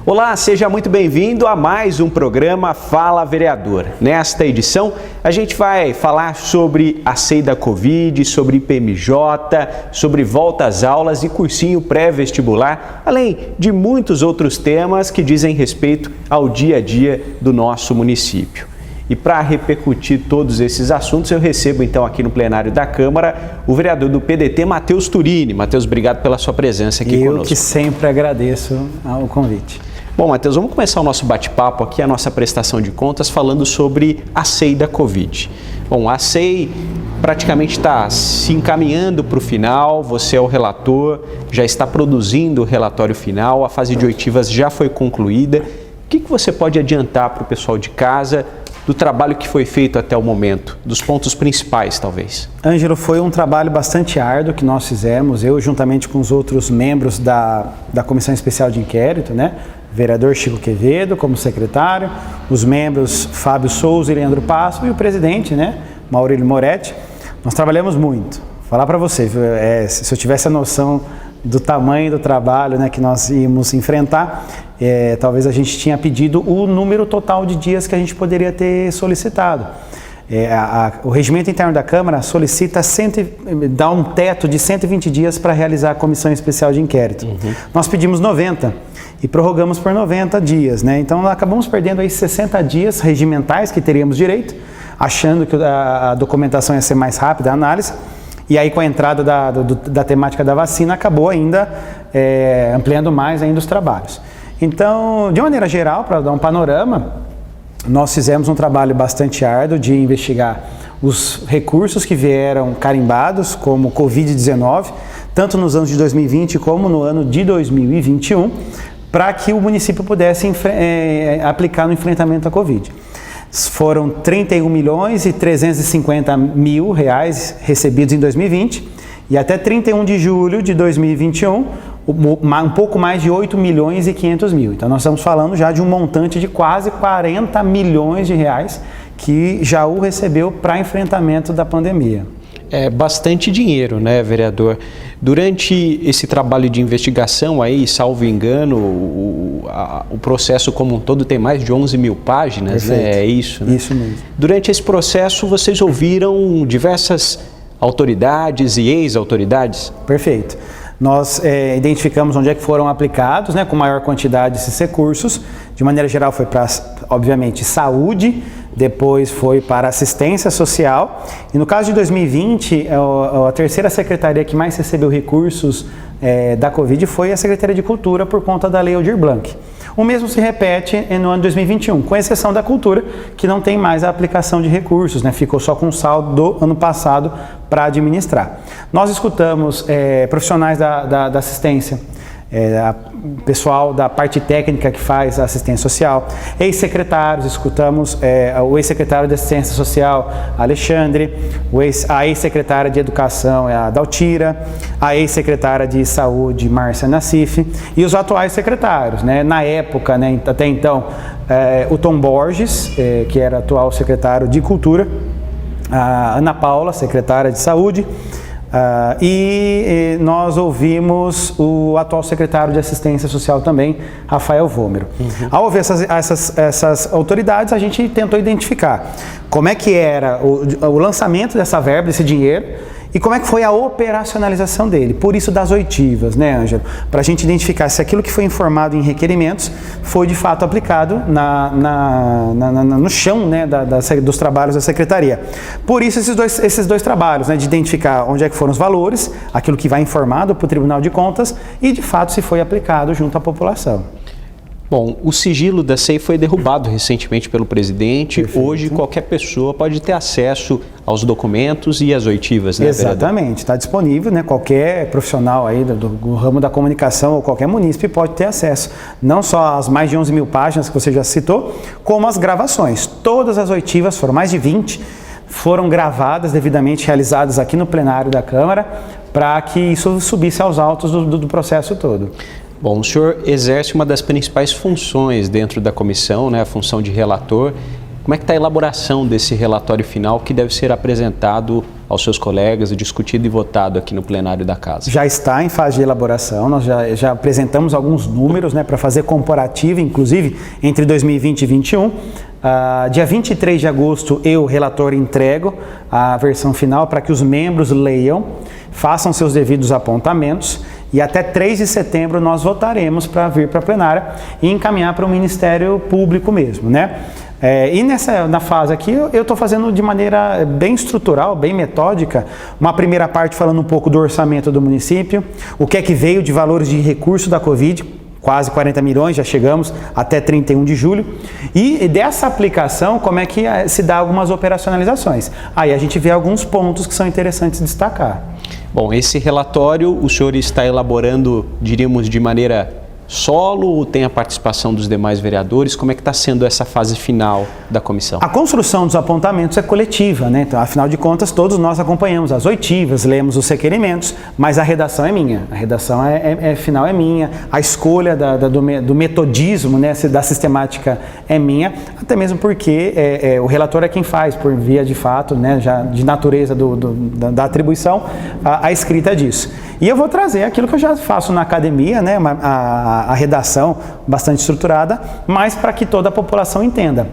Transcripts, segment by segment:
Olá, seja muito bem-vindo a mais um programa Fala Vereador. Nesta edição, a gente vai falar sobre a CEI da Covid, sobre IPMJ, sobre volta às aulas e cursinho pré-vestibular, além de muitos outros temas que dizem respeito ao dia a dia do nosso município. E para repercutir todos esses assuntos, eu recebo então aqui no plenário da Câmara o vereador do PDT, Matheus Turini. Matheus, obrigado pela sua presença aqui conosco. Eu que sempre agradeço o convite. Bom, Matheus, vamos começar o nosso bate-papo aqui, a nossa prestação de contas, falando sobre a CEI da Covid. Bom, a CEI praticamente está se encaminhando para o final, você é o relator, já está produzindo o relatório final, a fase de oitivas já foi concluída. O que você pode adiantar para o pessoal de casa do trabalho que foi feito até o momento, dos pontos principais, talvez? Ângelo, foi um trabalho bastante árduo que nós fizemos, eu juntamente com os outros membros da Comissão Especial de Inquérito, né? Vereador Chico Quevedo como secretário, os membros Fábio Souza e Leandro Passo e o presidente, né? Maurílio Moretti. Nós trabalhamos muito. Falar para você, se eu tivesse a noção do tamanho do trabalho, né, que nós íamos enfrentar, talvez a gente tinha pedido o número total de dias que a gente poderia ter solicitado. O regimento interno da Câmara solicita, dá um teto de 120 dias para realizar a Comissão Especial de Inquérito. Nós pedimos 90 e prorrogamos por 90 dias, né? Então nós acabamos perdendo aí 60 dias regimentais que teríamos direito, achando que a documentação ia ser mais rápida, a análise. E aí, com a entrada da temática da vacina, acabou ainda ampliando mais ainda os trabalhos. Então, de maneira geral, para dar um panorama, nós fizemos um trabalho bastante árduo de investigar os recursos que vieram carimbados como Covid-19, tanto nos anos de 2020 como no ano de 2021, para que o município pudesse aplicar no enfrentamento à Covid. Foram 31 milhões e 350 mil reais recebidos em 2020 e até 31 de julho de 2021, um pouco mais de 8 milhões e 500 mil. Então nós estamos falando já de um montante de quase 40 milhões de reais que Jaú recebeu para enfrentamento da pandemia. É bastante dinheiro, né, vereador? Durante esse trabalho de investigação aí, salvo engano, o processo como um todo tem mais de 11 mil páginas, né? É isso, né? Isso mesmo. Durante esse processo, vocês ouviram diversas autoridades e ex-autoridades? Perfeito. Nós identificamos onde é que foram aplicados, né, com maior quantidade esses recursos. De maneira geral foi para, obviamente, saúde, depois foi para assistência social. E no caso de 2020, a terceira secretaria que mais recebeu recursos da Covid foi a Secretaria de Cultura por conta da Lei Aldir Blanc. O mesmo se repete no ano de 2021, com exceção da cultura, que não tem mais a aplicação de recursos, né? Ficou só com o saldo do ano passado para administrar. Nós escutamos profissionais da assistência, pessoal da parte técnica que faz a assistência social, ex-secretários, escutamos o ex-secretário de assistência social, Alexandre, a ex-secretária de educação, a Daltira, a ex-secretária de saúde, Márcia Nassif, e os atuais secretários, né? Na época, né, até então, o Tom Borges, que era atual secretário de Cultura, a Ana Paula, secretária de Saúde, e nós ouvimos o atual secretário de Assistência Social também, Rafael Vômero. Ao ouvir essas autoridades, a gente tentou identificar como é que era o lançamento dessa verba, desse dinheiro, e como é que foi a operacionalização dele. Por isso das oitivas, né, Ângelo? Para a gente identificar se aquilo que foi informado em requerimentos foi de fato aplicado no chão, né, dos trabalhos da Secretaria. Por isso esses dois trabalhos, né, de identificar onde é que foram os valores, aquilo que vai informado para o Tribunal de Contas e de fato se foi aplicado junto à população. Bom, o sigilo da CEI foi derrubado recentemente pelo presidente. Perfeito. Hoje qualquer pessoa pode ter acesso aos documentos e às oitivas, né, Exatamente, está disponível, né? Qualquer profissional aí do ramo da comunicação ou qualquer munícipe pode ter acesso. Não só às mais de 11 mil páginas que você já citou, como as gravações. Todas as oitivas, foram mais de 20, foram gravadas, devidamente realizadas aqui no plenário da Câmara, para que isso subisse aos autos do processo todo. Bom, o senhor exerce uma das principais funções dentro da comissão, né, a função de relator. Como é que está a elaboração desse relatório final que deve ser apresentado aos seus colegas, discutido e votado aqui no plenário da Casa? Já está em fase de elaboração, nós já apresentamos alguns números, né, para fazer comparativo, inclusive entre 2020 e 2021. Dia 23 de agosto, eu, relator, entrego a versão final para que os membros leiam, façam seus devidos apontamentos e até 3 de setembro nós votaremos para vir para a plenária e encaminhar para o Ministério Público mesmo, né? E na fase aqui eu estou fazendo de maneira bem estrutural, bem metódica, uma primeira parte falando um pouco do orçamento do município, o que é que veio de valores de recurso da Covid, quase 40 milhões, já chegamos até 31 de julho, e dessa aplicação como é que se dá algumas operacionalizações. Aí a gente vê alguns pontos que são interessantes destacar. Bom, esse relatório o senhor está elaborando, diríamos, de maneira solo ou tem a participação dos demais vereadores? Como é que está sendo essa fase final da comissão? A construção dos apontamentos é coletiva, né? Então, afinal de contas, todos nós acompanhamos as oitivas, lemos os requerimentos, mas a redação é minha. A redação final é minha, a escolha do metodismo, né, da sistemática é minha, até mesmo porque o relator é quem faz, por via de fato, né, já de natureza da atribuição, a escrita disso. E eu vou trazer aquilo que eu já faço na academia, né, a redação bastante estruturada, mas para que toda a população entenda.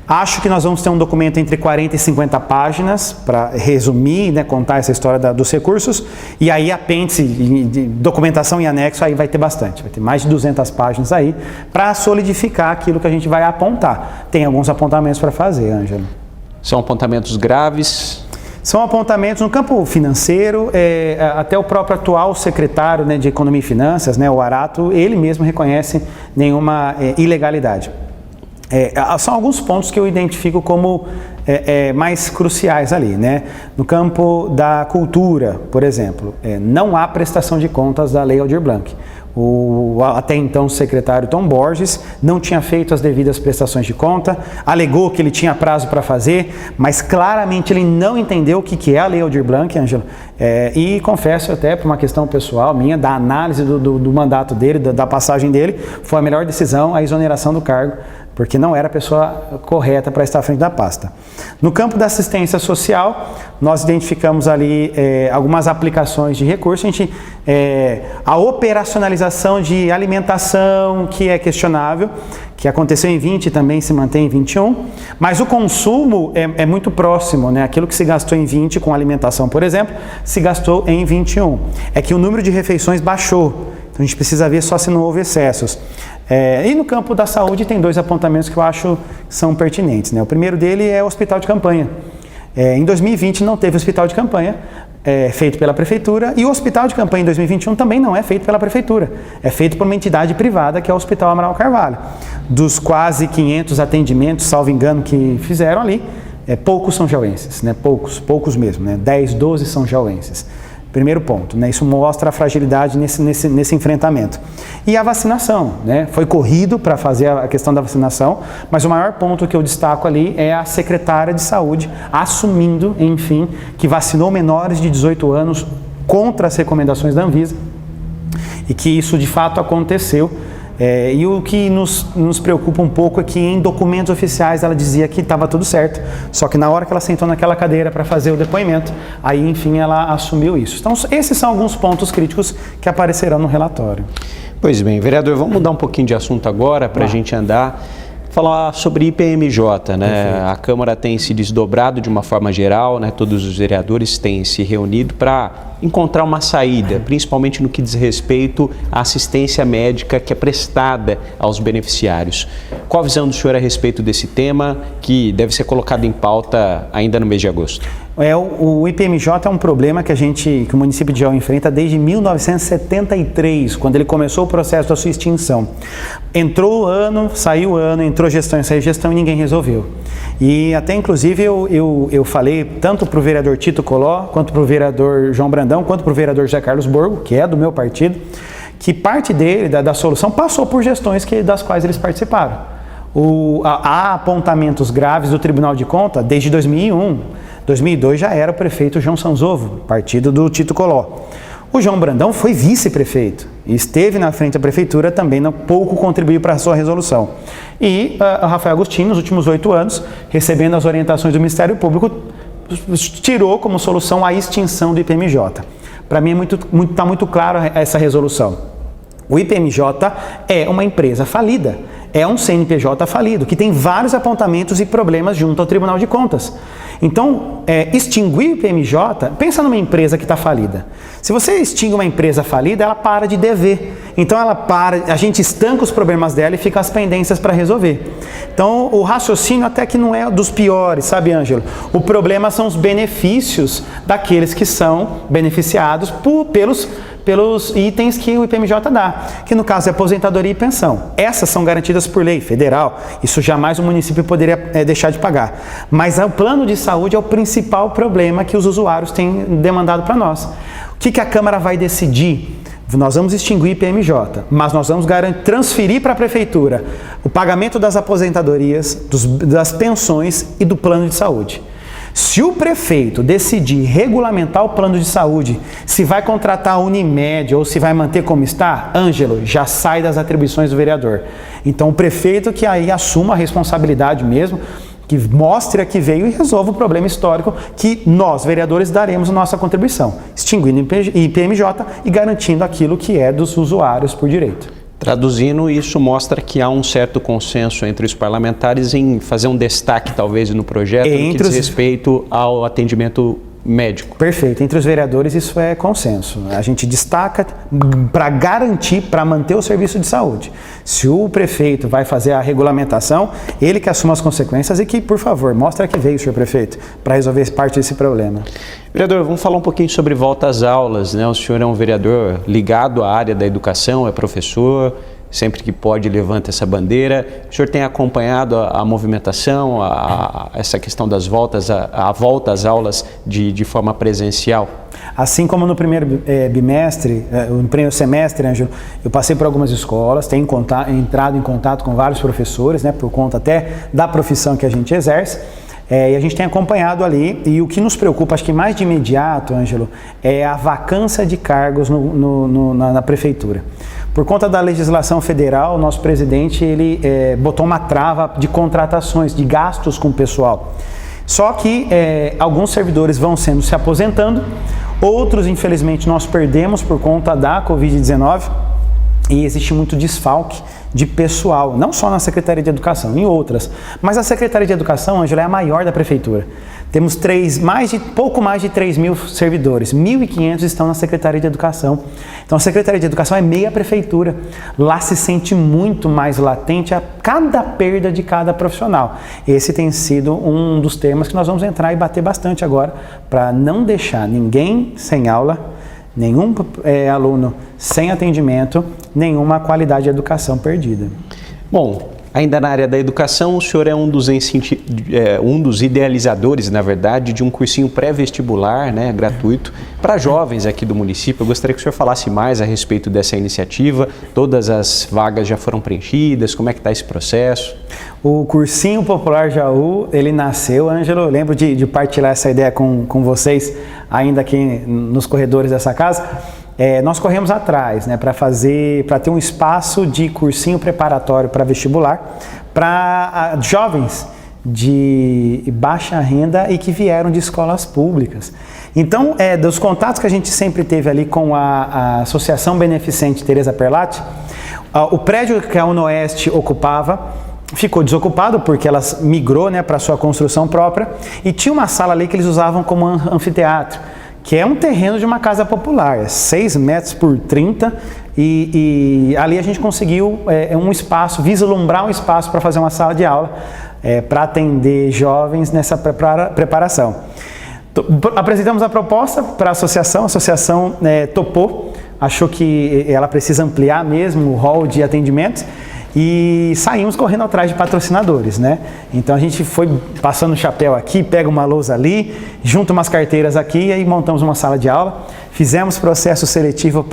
Acho que nós vamos ter um documento entre 40 e 50 páginas para resumir, né, contar essa história dos recursos, e aí apêndice, documentação e anexo, aí vai ter bastante, vai ter mais de 200 páginas aí para solidificar aquilo que a gente vai apontar. Tem alguns apontamentos para fazer, Ângelo. São apontamentos graves? São apontamentos no campo financeiro, até o próprio atual secretário, né, de Economia e Finanças, né, o Arato, ele mesmo reconhece nenhuma ilegalidade. São alguns pontos que eu identifico como mais cruciais ali, né? No campo da cultura, por exemplo, não há prestação de contas da Lei Aldir Blanc. O até então secretário Tom Borges não tinha feito as devidas prestações de conta, alegou que ele tinha prazo para fazer, mas claramente ele não entendeu o que é a Lei Aldir Blanc, Ângelo, e confesso até por uma questão pessoal minha, da análise do mandato dele, da passagem dele, foi a melhor decisão a exoneração do cargo, porque não era a pessoa correta para estar à frente da pasta. No campo da assistência social, nós identificamos ali algumas aplicações de recursos. A operacionalização de alimentação, que é questionável, que aconteceu em 20 e também se mantém em 21, mas o consumo é muito próximo, né? Aquilo que se gastou em 20 com alimentação, por exemplo, se gastou em 21. É que o número de refeições baixou, então a gente precisa ver só se não houve excessos. E no campo da saúde tem 2 apontamentos que eu acho que são pertinentes, né? O primeiro dele é o hospital de campanha. Em 2020 não teve hospital de campanha feito pela prefeitura, e o hospital de campanha em 2021 também não é feito pela prefeitura, é feito por uma entidade privada, que é o Hospital Amaral Carvalho. Dos quase 500 atendimentos, salvo engano, que fizeram ali, poucos são jauenses, né? Poucos mesmo, né? 10, 12 são jauenses. Primeiro ponto, né? Isso mostra a fragilidade nesse enfrentamento. E a vacinação, né? Foi corrido para fazer a questão da vacinação, mas o maior ponto que eu destaco ali é a secretária de saúde assumindo, enfim, que vacinou menores de 18 anos contra as recomendações da Anvisa e que isso de fato aconteceu. E o que nos preocupa um pouco é que em documentos oficiais ela dizia que estava tudo certo, só que na hora que ela sentou naquela cadeira para fazer o depoimento, aí enfim ela assumiu isso. Então esses são alguns pontos críticos que aparecerão no relatório. Pois bem, vereador, vamos mudar um pouquinho de assunto agora para a gente andar, falar sobre IPMJ, né? Perfeito. A Câmara tem se desdobrado de uma forma geral, né? Todos os vereadores têm se reunido para encontrar uma saída, principalmente no que diz respeito à assistência médica que é prestada aos beneficiários. Qual a visão do senhor a respeito desse tema, que deve ser colocado em pauta ainda no mês de agosto? O IPMJ é um problema que o município de Jaú enfrenta desde 1973, quando ele começou o processo da sua extinção. Entrou o ano, saiu o ano, entrou gestão e saiu gestão e ninguém resolveu. E até inclusive eu falei tanto para o vereador Tito Coló, quanto para o vereador João Brandão, quanto para o vereador José Carlos Borgo, que é do meu partido, que parte dele, da solução, passou por gestões das quais eles participaram. Há apontamentos graves do Tribunal de Contas desde 2001. 2002 já era o prefeito João Sanzovo, partido do Tito Coló. O João Brandão foi vice-prefeito e esteve na frente da prefeitura, também não pouco contribuiu para a sua resolução. E o Rafael Agostinho, nos últimos 8 anos, recebendo as orientações do Ministério Público, tirou como solução a extinção do IPMJ. Para mim está muito claro essa resolução. O IPMJ é uma empresa falida, é um CNPJ falido, que tem vários apontamentos e problemas junto ao Tribunal de Contas. Então, extinguir o IPMJ, pensa numa empresa que está falida. Se você extingue uma empresa falida, ela para de dever. Então, a gente estanca os problemas dela e fica as pendências para resolver. Então, o raciocínio até que não é dos piores, sabe, Ângelo? O problema são os benefícios daqueles que são beneficiados pelos itens que o IPMJ dá, que no caso é aposentadoria e pensão. Essas são garantidas por lei federal, isso jamais o município poderia deixar de pagar. Mas o plano de saúde é o principal problema que os usuários têm demandado para nós. O que a Câmara vai decidir? Nós vamos extinguir o IPMJ, mas nós vamos transferir para a Prefeitura o pagamento das aposentadorias, das pensões e do plano de saúde. Se o prefeito decidir regulamentar o plano de saúde, se vai contratar a Unimed ou se vai manter como está, Ângelo, já sai das atribuições do vereador. Então o prefeito que aí assuma a responsabilidade mesmo, que mostre a que veio e resolva o problema histórico que nós, vereadores, daremos nossa contribuição, extinguindo o IPMJ e garantindo aquilo que é dos usuários por direito. Traduzindo, isso mostra que há um certo consenso entre os parlamentares em fazer um destaque, talvez, no projeto que diz respeito ao atendimento médico. Perfeito. Entre os vereadores isso é consenso. A gente destaca para garantir, para manter o serviço de saúde. Se o prefeito vai fazer a regulamentação, ele que assuma as consequências e que, por favor, mostre que veio, senhor prefeito, para resolver parte desse problema. Vereador, vamos falar um pouquinho sobre volta às aulas, né? O senhor é um vereador ligado à área da educação, é professor, sempre que pode levanta essa bandeira. O senhor tem acompanhado a movimentação, essa questão das voltas, a volta às aulas de forma presencial? Assim como no primeiro bimestre, no primeiro semestre, Ângelo, eu passei por algumas escolas, tenho entrado em contato com vários professores, né, por conta até da profissão que a gente exerce. E a gente tem acompanhado ali, e o que nos preocupa, acho que mais de imediato, Ângelo, é a vacância de cargos na prefeitura. Por conta da legislação federal, o nosso presidente ele botou uma trava de contratações, de gastos com o pessoal. Só que alguns servidores vão se aposentando, outros, infelizmente, nós perdemos por conta da Covid-19 e existe muito desfalque de pessoal, não só na Secretaria de Educação, em outras. Mas a Secretaria de Educação, Ângela, é a maior da Prefeitura. Temos pouco mais de 3 mil servidores, 1.500 estão na Secretaria de Educação. Então a Secretaria de Educação é meia Prefeitura. Lá se sente muito mais latente a cada perda de cada profissional. Esse tem sido um dos temas que nós vamos entrar e bater bastante agora, para não deixar ninguém sem aula, nenhum aluno sem atendimento, nenhuma qualidade de educação perdida. Bom, ainda na área da educação, o senhor é um dos idealizadores, na verdade, de um cursinho pré-vestibular, né, gratuito, para jovens aqui do município. Eu gostaria que o senhor falasse mais a respeito dessa iniciativa. Todas as vagas já foram preenchidas, como é que está esse processo? O Cursinho Popular Jaú, ele nasceu, Ângelo, eu lembro de partilhar essa ideia com vocês, ainda aqui nos corredores dessa casa. Nós corremos atrás, né, para ter um espaço de cursinho preparatório para vestibular para jovens de baixa renda e que vieram de escolas públicas. Então, dos contatos que a gente sempre teve ali com a Associação Beneficente Teresa Perlatti, o prédio que a UNOeste ocupava ficou desocupado porque ela migrou, né, para sua construção própria, e tinha uma sala ali que eles usavam como anfiteatro, que é um terreno de uma casa popular, 6 metros por 30, e ali a gente conseguiu um espaço, vislumbrar um espaço para fazer uma sala de aula, para atender jovens nessa preparação. Apresentamos a proposta para a associação topou, achou que ela precisa ampliar mesmo o hall de atendimentos, e saímos correndo atrás de patrocinadores, né? Então a gente foi passando o chapéu aqui, pega uma lousa ali, junta umas carteiras aqui e aí montamos uma sala de aula. Fizemos processo seletivo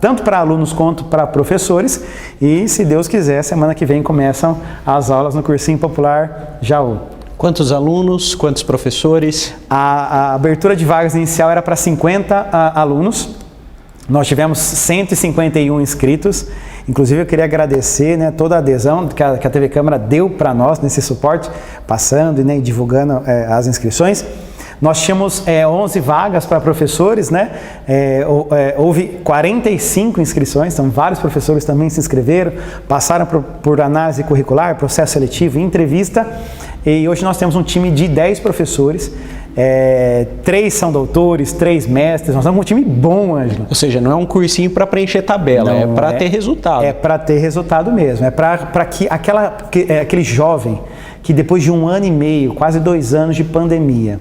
tanto para alunos quanto para professores e, se Deus quiser, semana que vem começam as aulas no Cursinho Popular Jaú. Quantos alunos, quantos professores? A abertura de vagas inicial era para 50 alunos. Nós tivemos 151 inscritos. Inclusive, eu queria agradecer, né, toda a adesão que a TV Câmara deu para nós nesse suporte, passando e, né, divulgando as inscrições. Nós tínhamos 11 vagas para professores, né? Houve 45 inscrições, então vários professores também se inscreveram, passaram por análise curricular, processo seletivo e entrevista. E hoje nós temos um time de 10 professores, 3 são doutores, 3 mestres, nós temos um time bom, Ângelo. Ou seja, não é um cursinho para preencher tabela, é para ter resultado. É para ter resultado mesmo, é para que aquele jovem que depois de 1 ano e meio, quase 2 anos de pandemia,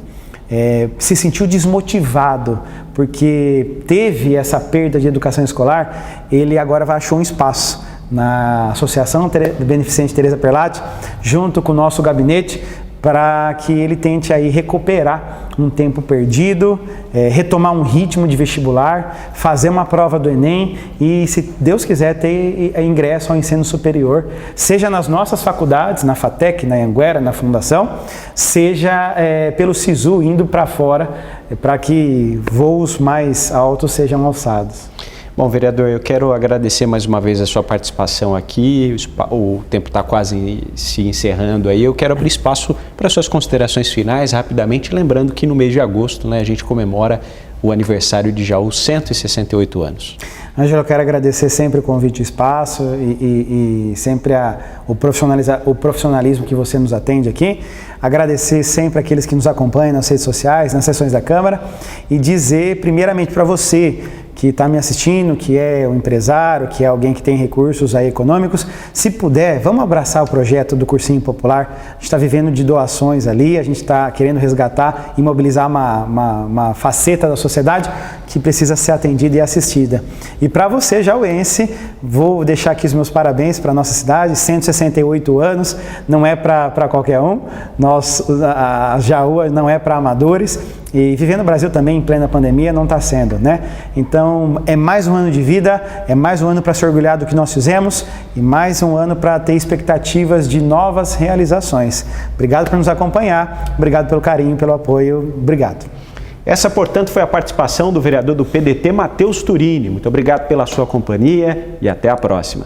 se sentiu desmotivado porque teve essa perda de educação escolar, ele agora achou um espaço na Associação Beneficente Teresa Perlatti, junto com o nosso gabinete, para que ele tente aí recuperar um tempo perdido, retomar um ritmo de vestibular, fazer uma prova do Enem e, se Deus quiser, ter ingresso ao ensino superior, seja nas nossas faculdades, na FATEC, na Anhanguera, na Fundação, seja pelo SISU, indo para fora, para que voos mais altos sejam alçados. Bom, vereador, eu quero agradecer mais uma vez a sua participação aqui, o tempo está quase se encerrando aí, eu quero abrir espaço para suas considerações finais, rapidamente, lembrando que no mês de agosto, né, a gente comemora o aniversário de Jaú, 168 anos. Ângelo, eu quero agradecer sempre o convite e o espaço e sempre o profissionalismo que você nos atende aqui. Agradecer sempre aqueles que nos acompanham nas redes sociais, nas sessões da Câmara e dizer primeiramente para você que está me assistindo, que é um empresário, que é alguém que tem recursos aí econômicos, se puder, vamos abraçar o projeto do Cursinho Popular. A gente está vivendo de doações ali, a gente está querendo resgatar e mobilizar uma faceta da sociedade que precisa ser atendida e assistida. E para você, jauense, vou deixar aqui os meus parabéns para a nossa cidade, 168 anos, não é para qualquer um, a Jaú não é para amadores, e viver no Brasil também em plena pandemia não está sendo, né? Então, é mais um ano de vida, é mais um ano para se orgulhar do que nós fizemos e mais um ano para ter expectativas de novas realizações. Obrigado por nos acompanhar, obrigado pelo carinho, pelo apoio, obrigado. Essa, portanto, foi a participação do vereador do PDT, Matheus Turini. Muito obrigado pela sua companhia e até a próxima.